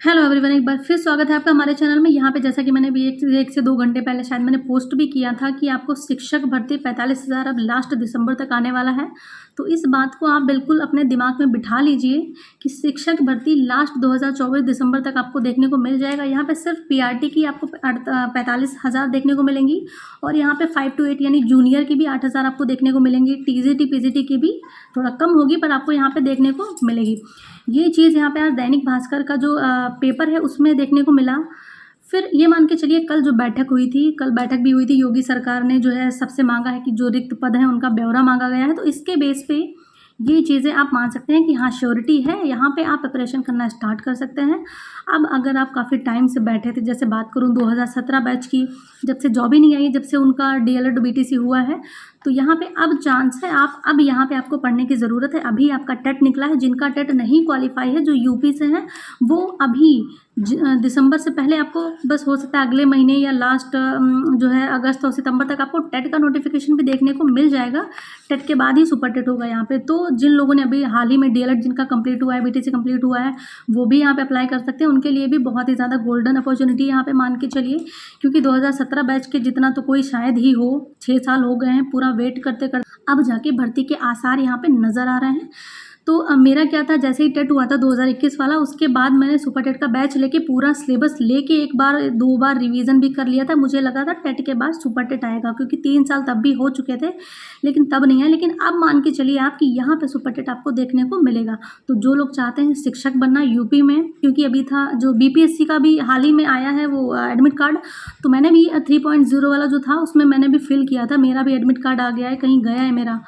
Hello everyone, एक बार फिर स्वागत है आपका हमारे चैनल में। यहाँ पे जैसा कि मैंने भी एक से 2 घंटे पहले शायद मैंने पोस्ट भी किया था कि आपको शिक्षक भर्ती 45,000 अब लास्ट दिसंबर तक आने वाला है। तो इस बात को आप बिल्कुल अपने दिमाग में बिठा लीजिए कि शिक्षक भर्ती लास्ट 2024 दिसंबर तक आपको देखने को मिल जाएगा। यहाँ पे सिर्फ पीआरटी की आपको 45,000 देखने को मिलेंगी और यहाँ पे 5 to 8 यानी जूनियर की भी 8,000 आपको देखने को मिलेंगी। टीजीटी पीजीटी की भी थोड़ा कम होगी पर आपको यहाँ पे देखने को मिलेगी। ये चीज़ यहाँ पे आज दैनिक भास्कर का जो पेपर है उसमें देखने को मिला। फिर ये मान के चलिए कल जो बैठक हुई थी, कल बैठक भी हुई थी, योगी सरकार ने जो है सबसे मांगा है कि जो रिक्त पद हैं उनका ब्यौरा मांगा गया है। तो इसके बेस पे ये चीज़ें आप मान सकते हैं कि हाँ श्योरिटी है, यहाँ पे आप प्रिपरेशन करना स्टार्ट कर सकते हैं। अब अगर आप काफ़ी टाइम से बैठे थे, जैसे बात करूँ 2017 बैच की, जब से जॉब ही नहीं आई, जब से उनका डीएलएड बीटीसी हुआ है, तो यहाँ पे अब चांस है आप अब यहाँ पे आपको पढ़ने की ज़रूरत है। अभी आपका टेट निकला है, जिनका टेट नहीं क्वालिफाई है, जो यूपी से हैं, वो अभी दिसंबर से पहले आपको बस हो सकता है अगले महीने या लास्ट जो है अगस्त और सितंबर तक आपको टेट का नोटिफिकेशन भी देखने को मिल जाएगा। टेट के बाद ही सुपर टेट होगा यहाँ पे। तो जिन लोगों ने अभी हाल ही में डीएलएड जिनका कंप्लीट हुआ है, बीटीसी कंप्लीट हुआ है, वो भी यहाँ पे अप्लाई कर सकते हैं। उनके लिए भी बहुत ही ज़्यादा गोल्डन अपॉर्चुनिटी यहाँ पे मान के चलिए, क्योंकि 2017 बैच के जितना तो कोई शायद ही हो। 6 साल हो गए हैं पूरा वेट करते करते, अब जाके भर्ती के आसार यहाँ पे नज़र आ रहे हैं। तो मेरा क्या था, जैसे ही टेट हुआ था 2021 वाला, उसके बाद मैंने सुपर टेट का बैच लेके पूरा सिलेबस लेके एक बार 2 बार रिवीजन भी कर लिया था। मुझे लगा था टेट के बाद सुपर टेट आएगा, क्योंकि 3 साल तब भी हो चुके थे, लेकिन तब नहीं है। लेकिन अब मान के चलिए आप कि यहाँ पे सुपर टेट आपको देखने को मिलेगा। तो जो लोग चाहते हैं शिक्षक बनना यूपी में, क्योंकि अभी था जो बीपीएससी का भी हाल ही में आया है वो एडमिट कार्ड, तो मैंने भी 3.0 वाला जो था उसमें मैंने भी फिल किया था। मेरा भी एडमिट कार्ड आ गया है, कहीं गया है मेरा।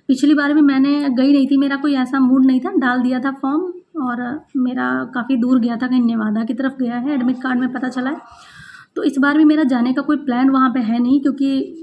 पिछली बार भी मैंने गई नहीं थी, मेरा कोई ऐसा मूड नहीं था, डाल दिया था फॉर्म और मेरा काफ़ी दूर गया था, कहीं नेवादा की तरफ गया है, एडमिट कार्ड में पता चला है। तो इस बार भी मेरा जाने का कोई प्लान वहाँ पे है नहीं, क्योंकि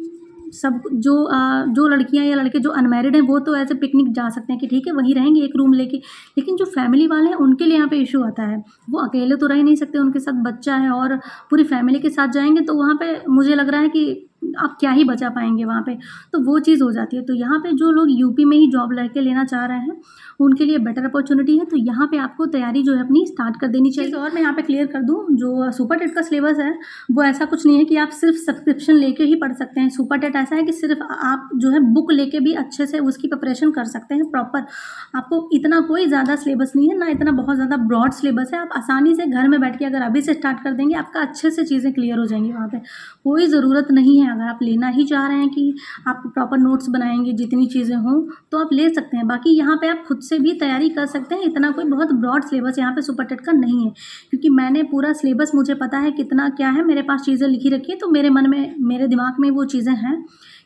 सब जो लड़कियां या लड़के जो अनमैरिड हैं वो तो ऐसे पिकनिक जा सकते हैं कि ठीक है वहीं रहेंगे एक रूम लेके, लेकिन जो फैमिली वाले हैं उनके लिए यहाँ पे इशू आता है। वो अकेले तो रह नहीं सकते, उनके साथ बच्चा है और पूरी फैमिली के साथ जाएंगे, तो वहाँ पे मुझे लग रहा है कि आप क्या ही बचा पाएंगे वहाँ पे, तो वो चीज़ हो जाती है। तो यहाँ पे जो लोग यूपी में ही जॉब लेके लेना चाह रहे हैं उनके लिए बेटर अपॉर्चुनिटी है। तो यहाँ पे आपको तैयारी जो है अपनी स्टार्ट कर देनी चाहिए। और मैं यहाँ पे क्लियर कर दूँ, जो सुपर टेट का सिलेबस है वो ऐसा कुछ नहीं है कि आप सिर्फ सब्सक्रिप्शन लेके ही पढ़ सकते हैं। सुपर टेट ऐसा है कि सिर्फ आप जो है बुक लेके भी अच्छे से उसकी प्रिपरेशन कर सकते हैं प्रॉपर। आपको इतना कोई ज़्यादा सिलेबस नहीं है, ना इतना बहुत ज़्यादा ब्रॉड सिलेबस है। आप आसानी से घर में बैठ के अगर अभी से स्टार्ट कर देंगे, आपका अच्छे से चीज़ें क्लियर हो जाएंगी। वहाँ पर कोई ज़रूरत नहीं है, अगर आप लेना ही चाह रहे हैं कि आप प्रॉपर नोट्स बनाएंगे, जितनी चीज़ें हों तो आप ले सकते हैं। बाकी यहाँ पे आप खुद से भी तैयारी कर सकते हैं। इतना कोई बहुत ब्रॉड सिलेबस यहाँ पे सुपर टेट का नहीं है, क्योंकि मैंने पूरा सिलेबस, मुझे पता है कितना क्या है, मेरे पास चीज़ें लिखी रखी है, तो मेरे मन में मेरे दिमाग में वो चीज़ें हैं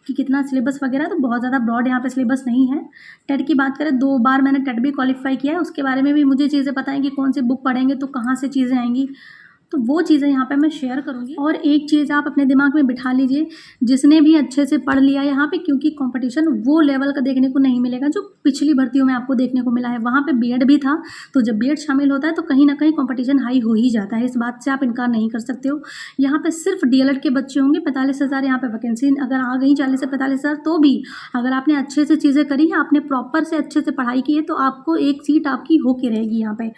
कि कितना सिलेबस वगैरह। तो बहुत ज़्यादा ब्रॉड यहाँ पे सिलेबस नहीं है। टेट की बात करें, 2 बार मैंने टेट भी क्वालिफाई किया है, उसके बारे में भी मुझे चीज़ें पता है कि कौन सी बुक पढ़ेंगे तो कहाँ से चीज़ें आएंगी, तो वो चीज़ें यहाँ पे मैं शेयर करूँगी। और एक चीज़ आप अपने दिमाग में बिठा लीजिए, जिसने भी अच्छे से पढ़ लिया यहाँ पे, क्योंकि कंपटीशन वो लेवल का देखने को नहीं मिलेगा जो पिछली भर्तियों में आपको देखने को मिला है। वहाँ पे बीएड भी था, तो जब बीएड शामिल होता है तो कहीं ना कहीं कंपटीशन हाई हो ही जाता है, इस बात से आप इनकार नहीं कर सकते हो। यहाँ पे सिर्फ डीएलएड के बच्चे होंगे, 45,000 यहाँ पे वैकेंसी अगर आ गई 40 से 45,000, तो भी अगर आपने अच्छे से चीज़ें करी हैं, आपने प्रॉपर से अच्छे से पढ़ाई की है, तो आपको एक सीट आपकी होके रहेगी यहाँ पे।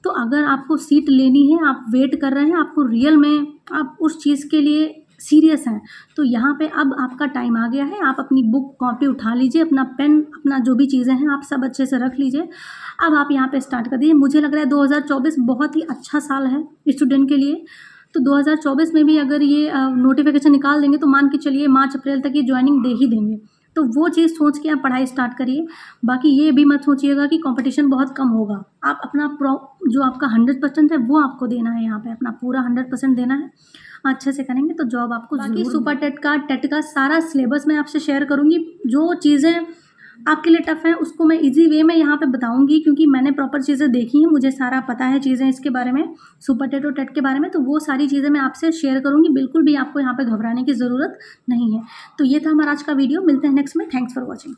तो अगर आपको सीट लेनी है, आप वेट कर रहे हैं, आपको रियल में आप उस चीज़ के लिए सीरियस हैं, तो यहाँ पे अब आपका टाइम आ गया है। आप अपनी बुक कॉपी उठा लीजिए, अपना पेन, अपना जो भी चीज़ें हैं आप सब अच्छे से रख लीजिए। अब आप यहाँ पे स्टार्ट कर दीजिए। मुझे लग रहा है 2024 बहुत ही अच्छा साल है स्टूडेंट के लिए। तो 2024 में भी अगर ये नोटिफिकेशन निकाल देंगे तो मान के चलिए मार्च अप्रैल तक ये ज्वाइनिंग दे ही देंगे। तो वो चीज़ सोच के आप पढ़ाई स्टार्ट करिए। बाकी ये भी मत सोचिएगा कि कंपटीशन बहुत कम होगा। आप अपना जो आपका 100% है वो आपको देना है, यहाँ पे अपना पूरा 100% देना है। अच्छे से करेंगे तो जॉब आपको। बाकी सुपर टेट का टेट का सारा सिलेबस मैं आपसे शेयर करूँगी। जो चीज़ें आपके लिए टफ़ है उसको मैं इजी वे में यहाँ पे बताऊँगी, क्योंकि मैंने प्रॉपर चीज़ें देखी हैं, मुझे सारा पता है चीज़ें इसके बारे में, सुपर टेट और टेट के बारे में। तो वो सारी चीज़ें मैं आपसे शेयर करूँगी, बिल्कुल भी आपको यहाँ पे घबराने की ज़रूरत नहीं है। तो ये था हमारा आज का वीडियो, मिलते हैं नेक्स्ट में। Thanks for watching.